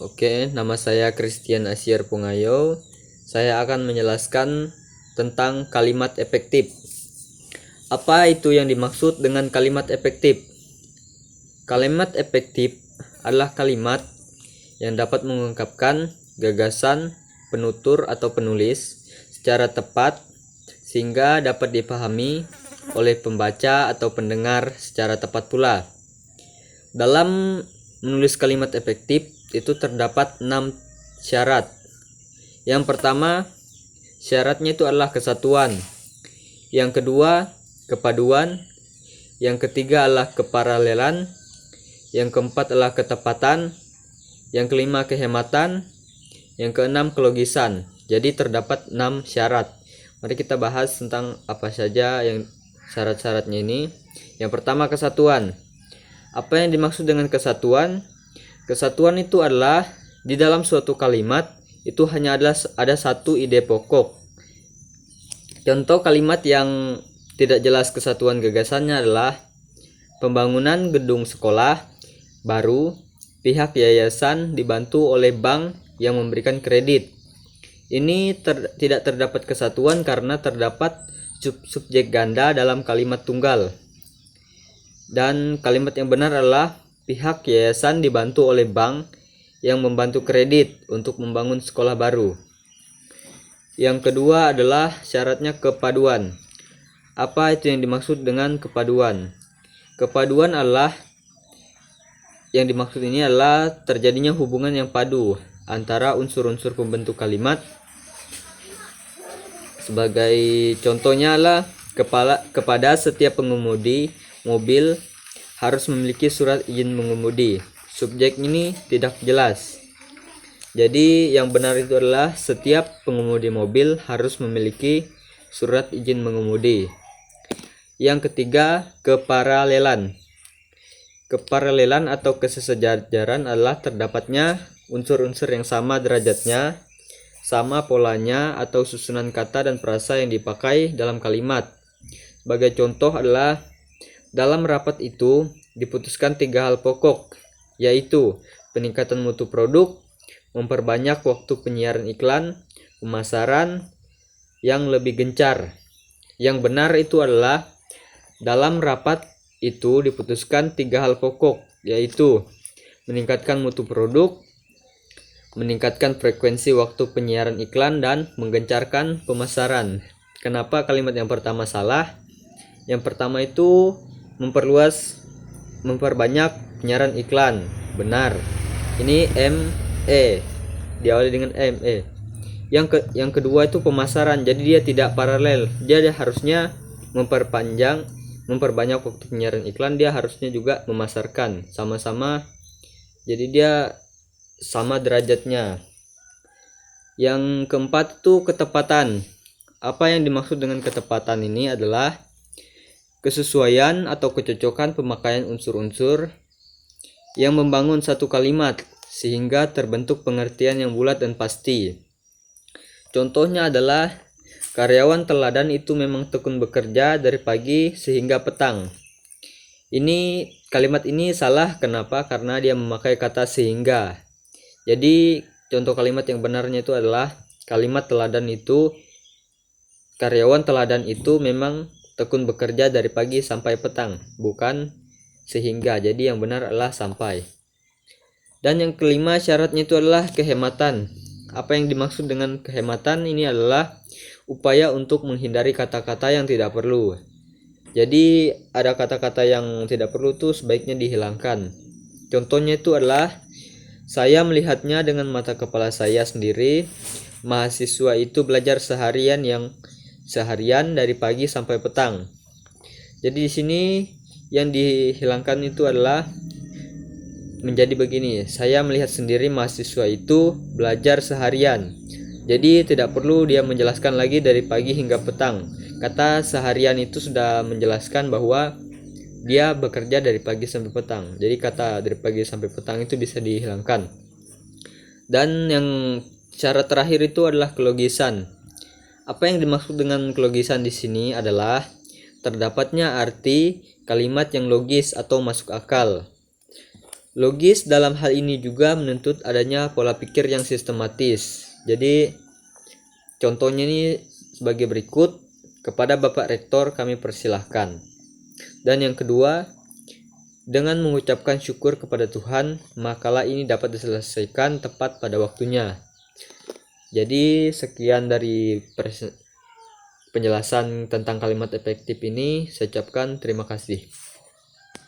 Oke, nama saya Christian Asyir Pungayo. Saya akan menjelaskan tentang kalimat efektif. Apa itu yang dimaksud dengan kalimat efektif? Kalimat efektif adalah kalimat yang dapat mengungkapkan gagasan penutur atau penulis secara tepat sehingga dapat dipahami oleh pembaca atau pendengar secara tepat pula. Dalam menulis kalimat efektif itu terdapat 6 syarat. Yang pertama, syaratnya itu adalah kesatuan. Yang kedua, kepaduan. Yang ketiga adalah keparalelan. Yang keempat adalah ketepatan. Yang kelima, kehematan. Yang keenam, kelogisan. Jadi terdapat 6 syarat. Mari kita bahas tentang apa saja yang syarat-syaratnya ini. Yang pertama, kesatuan. Apa yang dimaksud dengan kesatuan? Kesatuan itu adalah di dalam suatu kalimat itu hanya ada satu ide pokok. Contoh kalimat yang tidak jelas kesatuan gagasannya adalah pembangunan gedung sekolah baru, pihak yayasan dibantu oleh bank yang memberikan kredit. Ini tidak terdapat kesatuan karena terdapat subjek ganda dalam kalimat tunggal. Dan kalimat yang benar adalah pihak yayasan dibantu oleh bank yang membantu kredit untuk membangun sekolah baru. Yang kedua adalah syaratnya kepaduan. Apa itu yang dimaksud dengan kepaduan? Kepaduan adalah yang dimaksud ini adalah terjadinya hubungan yang padu antara unsur-unsur pembentuk kalimat. Sebagai contohnya adalah kepada setiap pengemudi mobil harus memiliki surat izin mengemudi. Subjek ini tidak jelas. Jadi yang benar itu adalah setiap pengemudi mobil harus memiliki surat izin mengemudi. Yang ketiga, keparalelan. Keparalelan atau kesejajaran adalah terdapatnya unsur-unsur yang sama derajatnya, sama polanya atau susunan kata dan frasa yang dipakai dalam kalimat. Sebagai contoh adalah dalam rapat itu diputuskan 3 hal pokok, yaitu peningkatan mutu produk, memperbanyak waktu penyiaran iklan, pemasaran yang lebih gencar. Yang benar itu adalah dalam rapat itu diputuskan 3 hal pokok, yaitu meningkatkan mutu produk, meningkatkan frekuensi waktu penyiaran iklan, dan menggencarkan pemasaran. Kenapa kalimat yang pertama salah? Yang pertama itu memperbanyak penyiaran iklan, benar. Ini ME, diawali dengan ME. Yang kedua itu pemasaran, jadi dia tidak paralel. Dia harusnya memperbanyak waktu penyiaran iklan, dia harusnya juga memasarkan sama-sama. Jadi dia sama derajatnya. Yang keempat itu ketepatan. Apa yang dimaksud dengan ketepatan ini adalah kesesuaian atau kecocokan pemakaian unsur-unsur yang membangun satu kalimat sehingga terbentuk pengertian yang bulat dan pasti. Contohnya adalah karyawan teladan itu memang tekun bekerja dari pagi sehingga petang. Kalimat ini salah. Kenapa? Karena dia memakai kata sehingga. Jadi contoh kalimat yang benarnya itu adalah kalimat teladan itu, karyawan teladan itu memang tekun bekerja dari pagi sampai petang, bukan sehingga. Jadi yang benar adalah sampai. Dan yang kelima syaratnya itu adalah kehematan. Apa yang dimaksud dengan kehematan ini adalah upaya untuk menghindari kata-kata yang tidak perlu. Jadi ada kata-kata yang tidak perlu itu sebaiknya dihilangkan. Contohnya itu adalah saya melihatnya dengan mata kepala saya sendiri. Mahasiswa itu belajar seharian dari pagi sampai petang. Jadi di sini yang dihilangkan itu adalah menjadi begini. Saya melihat sendiri mahasiswa itu belajar seharian. Jadi tidak perlu dia menjelaskan lagi dari pagi hingga petang. Kata seharian itu sudah menjelaskan bahwa dia bekerja dari pagi sampai petang. Jadi kata dari pagi sampai petang itu bisa dihilangkan. Dan yang syarat terakhir itu adalah kelogisan. Apa yang dimaksud dengan kelogisan di sini adalah terdapatnya arti kalimat yang logis atau masuk akal. Logis dalam hal ini juga menuntut adanya pola pikir yang sistematis. Jadi contohnya ini sebagai berikut. Kepada Bapak Rektor kami persilahkan. Dan yang kedua, dengan mengucapkan syukur kepada Tuhan, makalah ini dapat diselesaikan tepat pada waktunya. Jadi sekian dari penjelasan tentang kalimat efektif ini. Saya ucapkan terima kasih.